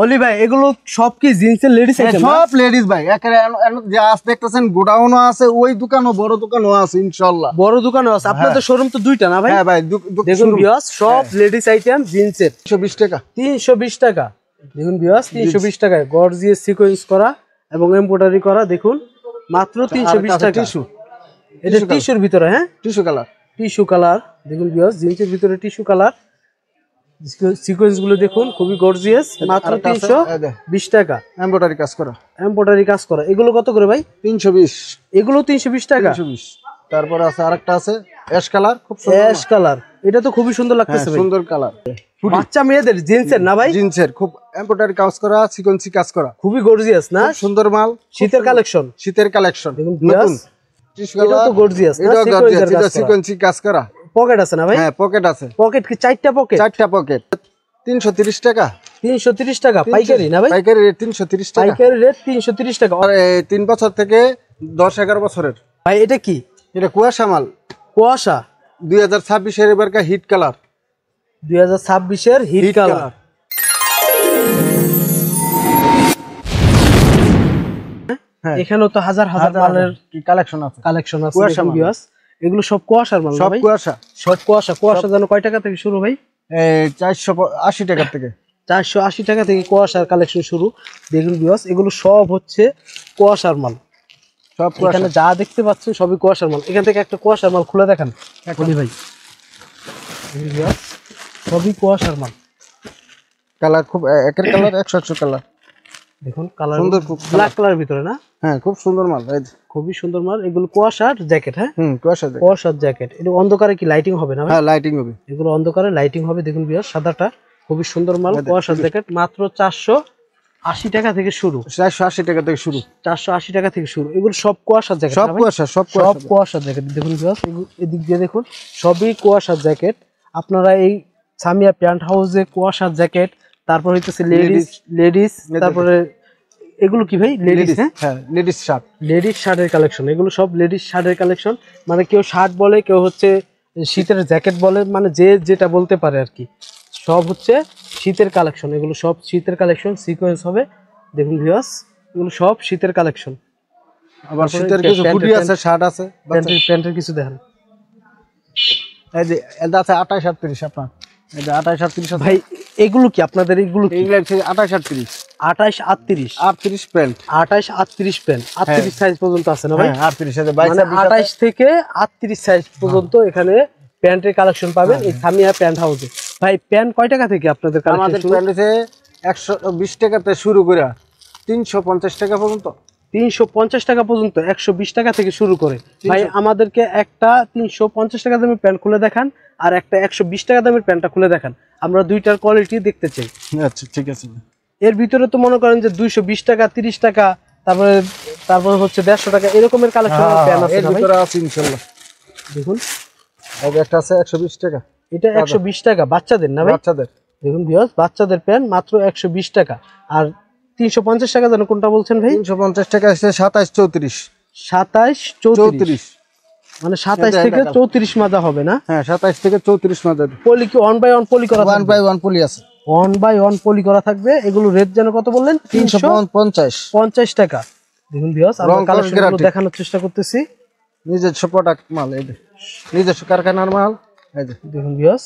অলি ভাই এগুলো সব কি জিন্সের লেডিস আইটেম? সব লেডিস ভাই, একেবারে যা আছে দেখতেছেন গোডাউনও আছে, ওই দোকানও বড় দোকানও আছে ইনশাআল্লাহ। বড় দোকানও আছে আপনাদের শোরুম তো দুইটা না ভাই? হ্যাঁ ভাই, দেখুন ভিউয়ার্স সব লেডিস আইটেম জিন্সের 320 টাকা। 320 টাকা। দেখুন ভিউয়ার্স 320 টাকায় গর্জিয়াস সিকোয়েন্স করা এবং এমব্রয়ডারি করা, দেখুন মাত্র 320 টাকা। টিস্যু, এটা টিস্যুর ভিতরে, হ্যাঁ টিস্যু কালার, টিস্যু কালার। দেখুন ভিউয়ার্স জিন্সের ভিতরে টিস্যু কালার, সিকোয়েন্স গুলো দেখুন খুবই গর্জিয়াস, মাত্র 320 টাকা। এমব্রয়ডারি কাজ করা, এমব্রয়ডারি কাজ করা। এগুলো কত করে ভাই? 320। এগুলো 320 টাকা। 320। তারপর আছে আরেকটা আছে অ্যাশ কালার, খুব সুন্দর অ্যাশ কালার, এটা তো খুবই সুন্দর লাগতেছে ভাই। সুন্দর কালার, বাচ্চা মেয়েদের জিন্সের না ভাই? জিন্সের খুব এমব্রয়ডারি কাজ করা, সিকোয়েন্সি কাজ করা, খুবই গর্জিয়াস না? সুন্দর মাল, শীতের কালেকশন, শীতের কালেকশন। দেখুন ভিউয়ার্স এটা তো গর্জিয়াস না? এটা সিকোয়েন্সি কাজ করা। পকেট আছে না ভাই? হ্যাঁ পকেট আছে। পকেট কি চারটা পকেট? চারটা পকেট। 330 টাকা। 330 টাকা পাইকারি না ভাই? পাইকারি রেট 330 টাকা। পাইকারি রেট 330 টাকা। আর 3 বছর থেকে 10-11 বছরের। ভাই এটা কি? এটা কুয়াশা মাল, কুয়াশা 2026 এর এবারকার হিট কালার। 2026 এর হিট কালার। হ্যাঁ এখানেও তো হাজার হাজার মালের কালেকশন আছে। কুয়াশা ভিউয়ার্স এগুলো সব কুয়াশার মাল, সব কুয়াশা, সব কুয়াশা। কুয়াশা জানো কয় টাকা থেকে শুরু ভাই? 480 টাকা থেকে। 480 টাকা থেকে কুয়াশার কালেকশন শুরু। দেখুন ভিউয়ার্স এগুলো সব হচ্ছে কুয়াশার মাল, সব এখানে যা দেখতে পাচ্ছেন সবই কুয়াশার মাল। এখান থেকে একটা কুয়াশার মাল খুলে দেখান বলি ভাই। সবই কুয়াশার মাল। কালার খুব একের কালার 100 কালার। দেখুন কালার সুন্দর, খুব ব্ল্যাক কালার ভিতরে না? হ্যাঁ খুব সুন্দর মাল, খুবই সুন্দর মাল। এগুলো কুয়াশার জ্যাকেট, হ্যাঁ কুয়াশার জ্যাকেট। এটা অন্ধকারে কি লাইটিং হবে না? হ্যাঁ লাইটিং হবে, এগুলো অন্ধকারে লাইটিং হবে। দেখুন ভিউয়ার্স সাদাটা খুবই সুন্দর মাল, কুয়াশার জ্যাকেট। মাত্র 480 টাকা থেকে শুরু। 480 টাকা থেকে শুরু। 480 টাকা থেকে শুরু। এগুলো সব কুয়াশার জ্যাকেট, সব কুয়াশা, সব কুয়াশার জ্যাকেট। দেখুন ভিউয়ার্স এদিক দিয়ে দেখুন সবই কুয়াশার জ্যাকেট। আপনারা এই সামিয়া প্যান্ট হাউসে কুয়াশার জ্যাকেট, তারপর হইতেছে লেডিস, তারপরে এগুলো কি ভাই? লেডিস, হ্যাঁ লেডিস শার্ট, লেডিস শার্টের কালেকশন। এগুলো সব লেডিস শার্টের কালেকশন। মানে কেউ শার্ট বলে, কেউ হচ্ছে শীতের জ্যাকেট বলে, মানে যে যেটা বলতে পারে আর কি। সব হচ্ছে শীতের কালেকশন, এগুলো সব শীতের কালেকশন। সিকোয়েন্স হবে। দেখুন ভিউয়ার্স এগুলো সব শীতের কালেকশন। আবার শীতের কিছু হুডি আছে, শার্ট আছে, প্যান্টের কিছু দেখেন। এই যে এটা আছে 28-38 আপনার, এই যে 28-38 ভাই এগুলো কি আপনাদের? এগুলো কি? এগুলো 28-38, 28-38 প্যান্ট, 28-38 প্যান্ট। 38 সাইজ পর্যন্ত আছে না ভাই? হ্যাঁ 38 আছে, 28 থেকে 38 সাইজ পর্যন্ত এখানে প্যান্টের কালেকশন পাবেন এই সামিয়া প্যান্ট হাউসে। ভাই প্যান্ট কয় টাকা থেকে আপনাদের কালেকশন? আমাদের প্যান্ট আছে 120 টাকা থেকে শুরু করে 350 টাকা পর্যন্ত। 350 টাকা পর্যন্ত, 120 টাকা থেকে শুরু করে। ভাই আমাদেরকে একটা 350 টাকা দামের প্যান্ট খুলে দেখান, আর একটা 120 টাকা দামের প্যান্টটা খুলে দেখান। আমরা দুইটার কোয়ালিটি দেখতে চাই। আচ্ছা ঠিক আছে। এর ভিতরে তো মনে করেন যে 220 টাকা, 30 টাকা, তারপরে হচ্ছে 150 টাকা এরকমের কালেকশন প্যান্ট আছে না ভাই? আছে ইনশাআল্লাহ। দেখুন এই একটা আছে 120 টাকা। এটা 120 টাকা বাচ্চাদের না ভাই? বাচ্চাদের। দেখুন ভিউয়ার্স বাচ্চাদের প্যান্ট মাত্র 120 টাকা। আর 350 টাকা জানো কোনটা বলছেন ভাই? 350 টাকা আছে 27-34। 27-34 মানে 27 থেকে 34 মাজা হবে না? হ্যাঁ 27 থেকে 34 মাজা। পলি কি 1 বাই 1 পলি করা? 1 বাই 1 পলি আছে, 1 বাই 1 পলি করা থাকবে। এগুলো রেট যেন কত বললেন? 350 টাকা। দেখুন ভিউয়ার্স আমরা কালেকশনগুলো দেখানোর চেষ্টা করতেছি। নিজস্ব প্রোডাক্ট মাল, এই যে নিজস্ব কারখানার মাল। এই যে দেখুন ভিউয়ার্স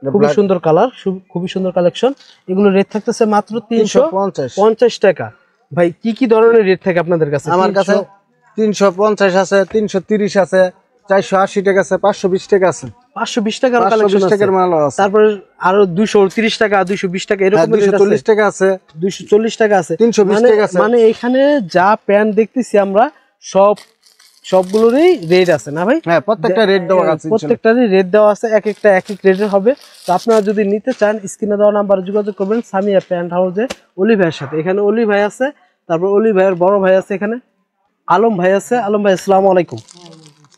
খুবই সুন্দর কালার, খুবই সুন্দর কালেকশন। এগুলো রেট থাকতেছে মাত্র 350 টাকা। ভাই কি কি ধরনের রেট থাকে আপনাদের কাছে? আমার কাছে 350 আছে, 330 আছে, 480 টাকা আছে, 520 টাকা আছে। 520 টাকার কালেকশন আছে। তারপরে আরো 230 টাকা, 220 টাকা এরকম 240 টাকা আছে, 240 টাকা আছে, 320 টাকা আছে। মানে এখানে যা প্যান্ট দেখতেছি আমরা সবগুলোরই রেট আছে না ভাই? হ্যাঁ প্রত্যেকটা রেট দেওয়া আছে, প্রত্যেকটারই রেট দেওয়া আছে, এক একটা এক এক রেটের হবে। তো আপনারা যদি নিতে চান স্ক্রিনে দেওয়া নাম্বারে যোগাযোগ করবেন সামিয়া প্যান্ট হাউসে অলি ভাইয়ের সাথে। এখানে অলি ভাই আছে, তারপর অলি ভাইয়ের বড় ভাই আছে, এখানে আলম ভাই আছে। আলম ভাই আসসালামু আলাইকুম,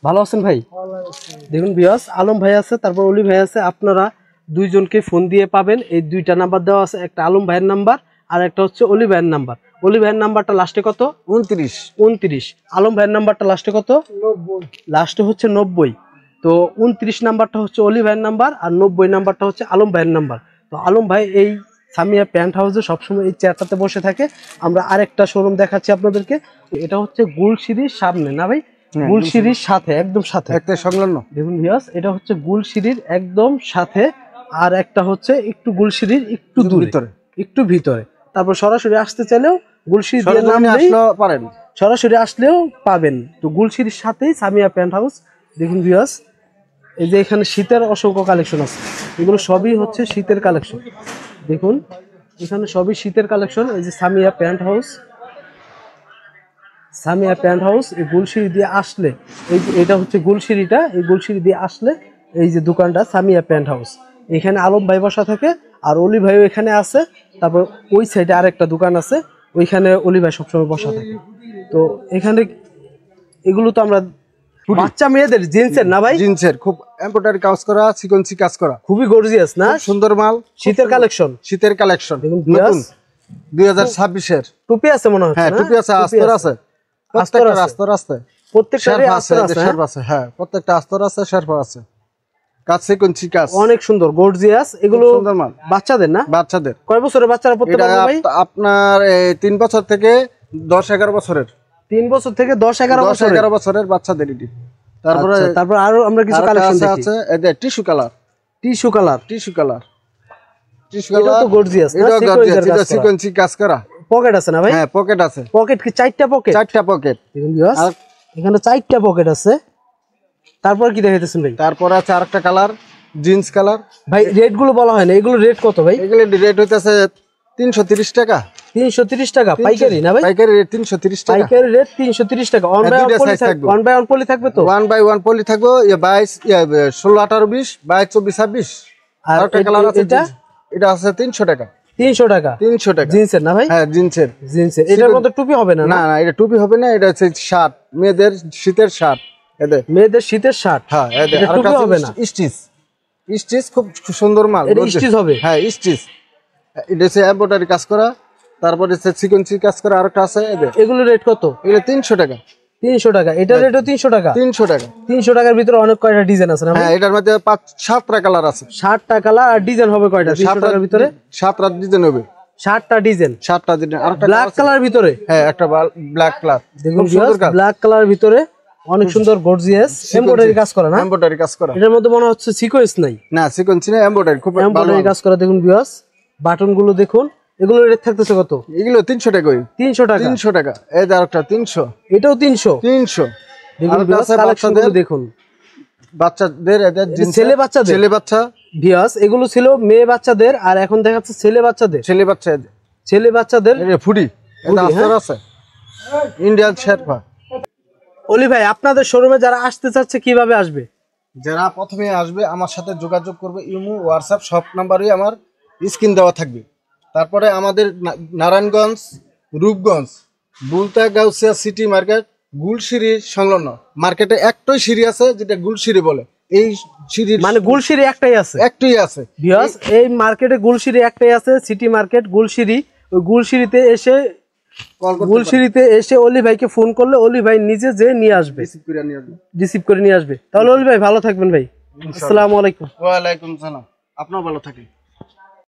ভালো আছেন ভাই? দেখুন ভিউয়ার্স আলম ভাই আছে, তারপর অলি ভাই আছে। আপনারা দুইজনকে ফোন দিয়ে পাবেন। এই দুইটা নাম্বার দেওয়া আছে, একটা আলম ভাইয়ের নাম্বার আর একটা হচ্ছে অলি ভাইয়ের নাম্বার। অলি ভাইয়ের নাম্বারটা লাস্টে কত? 29। আলম ভাইয়ের নাম্বারটা লাস্টে কত? 90। লাস্টে হচ্ছে 90। তো 29 নাম্বারটা হচ্ছে অলি ভাইয়ের নাম্বার, আর 90 নাম্বারটা হচ্ছে আলম ভাইয়ের নাম্বার। তো আলম ভাই এই সামিয়া প্যান্ট হাউসে সবসময় এই চেয়ারটাতে বসে থাকে। আমরা আরেকটা শোরুম দেখাচ্ছি আপনাদেরকে। এটা হচ্ছে গুলশিরির সামনে না ভাই, গুলশিরির সাথে একদম সাথে একটা সংলগ্ন। দেখুন ভিউয়ার্স, এটা হচ্ছে গুলশিরির একদম সাথে, আর একটা হচ্ছে একটু গুলশিরির একটু দূরে, একটু ভিতরে। তারপর সরাসরি আসতে চাইলেও গুলশিরি দিয়ে নামলেই পারেন, সরাসরি আসলেও পাবেন। তো গুলশিরির সাথেই সামিয়া প্যান্ট হাউস। দেখুন ভিউয়ার্স, এই যে এখানে শীতের অসংখ্য কালেকশন আছে, এগুলো সবই হচ্ছে শীতের কালেকশন। দেখুন এখানে সবই শীতের কালেকশন। এই যে Samia pant house, Samia pant house. এই গুলশিরি দিয়ে আসলে এটা হচ্ছে গুলশিরিটা, এই গুলশিরি দিয়ে আসলে এই যে দোকানটা সামিয়া প্যান্ট হাউস। এখানে আলম ভাই বসা থাকে, আর অলি ভাইও এখানে আছে। তারপর ওই সাইডে আরেকটা দোকান আছে, ওইখানে অলি ভাই সবসময় বসা থাকে। তো এখানে এগুলো তো আমরা বাচ্চা মেয়েদের জিন্সের না ভাই, জিন্সের খুব এমব্রয়ডারি কাজ করা, সিকোয়েন্সি কাজ করা, খুবই গর্জিয়াস না, সুন্দর মাল, শীতের কালেকশন, শীতের কালেকশন দেখুন নতুন 2026 এর। টুপি আছে মনে হয়, হ্যাঁ টুপি আছে, আস্তর আছে, প্রত্যেকটা আস্তর আছে, প্রত্যেকটারই আস্তর আছে, শেরফ আছে। হ্যাঁ প্রত্যেকটা আস্তর আছে, শেরফ আছে, কাজ সিকোয়েন্সি কাজ, অনেক সুন্দর গর্জিয়াস। এগুলো সুন্দর মাল, বাচ্চাদের না, বাচ্চাদের। কয় বছরের বাচ্চারা পড়তে পারবে ভাই? আপনার 3 বছর থেকে 10-11 বছরের, 3 বছর থেকে 10-11 বছরের বাচ্চাদের এটি। তারপরে তারপর আরো আমরা কিছু কালেকশন দেখি। আছে এই tissue colour, tissue colour, tissue colour, tissue এটা কালার তো গর্জিয়াস না, এটা গর্জিয়াস, এটা সিকোয়েন্সি কাজ করা। পকেট আছে না ভাই? হ্যাঁ পকেট আছে, পকেট কি 4টা পকেট? 4টা পকেট। দেখুন ভিউয়ার্স, এখানে 4টা পকেট আছে। তারপর কি দেখাইতেছেন ভাই? তারপর আছে আরেকটা কালার, জিন্স কালার। ভাই রেট গুলো বলা হয় না, এগুলো রেট কত ভাই? এগুলো রেট হইতাছে 330 টাকা। 330 টাকা পাইকারি না ভাই? পাইকারি রেট 330 টাকা, পাইকারি রেট 330 টাকা। ওয়ান বাই ওয়ান পলি থাকবে তো? 1 বাই 1 পলি থাকবে। 22 16 18 20 22 24 26। আর একটা কালার আছে, এটা আছে 300 টাকা। 300 টাকা, 300 টাকা জিন্সের না ভাই? হ্যাঁ জিন্সের। জিন্সের এটার মধ্যে টুপি হবে না? না না এটা টুপি হবে না, এটা হচ্ছে শার্ট, মেয়েদের শীতের শার্ট। এদের মেয়েদের শীতের শার্ট। হ্যাঁ এদের এটা টুপি হবে না, স্টিচ, স্টিচ খুব সুন্দর মাল। এটা স্টিচ হবে? হ্যাঁ স্টিচ। এটা হচ্ছে এমব্রয়ডারি কাজ করা, তারপর হচ্ছে সিকোয়েন্সি কাজ করা। আরেকটা আছে এদের, এগুলো রেট কত? এগুলো 300 টাকা। 300 টাকা, এটা রেটও 300 টাকা। 300 টাকা। 300 টাকার ভিতরে অনেক কয়টা ডিজাইন আছে না? হ্যাঁ এটার মধ্যে 5-7টা কালার আছে। 7টা কালার আর ডিজাইন হবে কয়টা 300 টাকার ভিতরে? 7টা ডিজাইন হবে। 7টা ডিজাইন, 7টা ডিজাইন। আরেকটা ব্ল্যাক কালার ভিতরে? হ্যাঁ একটা ব্ল্যাক কালার, দেখুন ব্ল্যাক কালার ভিতরে অনেক সুন্দর গর্জিয়াস এমব্রয়ডারি কাজ করা না? এমব্রয়ডারি কাজ করা। এটার মধ্যে মনে হচ্ছে সিকোয়েন্স নাই? না সিকোয়েন্স না, এমব্রয়ডারি খুব ভালো এমব্রয়ডারি কাজ করা। দেখুন ভিউয়ার্স, বাটন গুলো দেখুন, এগুলো রেট থাকতেছে কত? এগুলো 300 টাকা। 300 টাকা, 300 টাকা। এই যে আরেকটা 300, এটাও 300। 300। দেখুন ভিউয়ার্স, কালেকশনগুলো দেখুন। বাচ্চাদের এদের জিন্স, ছেলে বাচ্চাদের, ছেলে বাচ্চা। ভিউয়ার্স এগুলো ছিল মেয়ে বাচ্চাদের, আর এখন দেখাচ্ছে ছেলে বাচ্চাদের। ছেলে বাচ্চা, ছেলে বাচ্চাদের এই ফুডি, এটা আস্তর আছে, ইন্ডিয়ান শেরপা। অলি ভাই আপনাদের শোরুমে যারা আসতে চাচ্ছে কিভাবে আসবে? যারা প্রথমে আসবে আমার সাথে যোগাযোগ করবে, ইমো হোয়াটসঅ্যাপ সব নাম্বারই আমার স্ক্রিন দেওয়া থাকবে। তারপরে আমাদের নারায়ণগঞ্জ, রূপগঞ্জ, বুলতা গাউসিয়া সিটি মার্কেট, গুলশিরির সংলগ্ন মার্কেটে একটাই সিঁড়ি আছে যেটা গুলশিরি বলে। এই সিঁড়ির মানে গুলশিরি একটাই আছে? একটাই আছে ভিউয়ার্স, এই মার্কেটে গুলশিরি একটাই আছে, সিটি মার্কেট গুলশিরি। ওই গুলশিরিতে এসে অলি ভাইকে ফোন করলে অলি ভাই নিজে যে নিয়ে আসবে, রিসিভ করে নিয়ে আসবে। তাহলে অলি ভাই ভালো থাকবেন ভাই। আসসালামু আলাইকুম। ওয়া আলাইকুম সালাম। আপনারা ভালো থাকেন।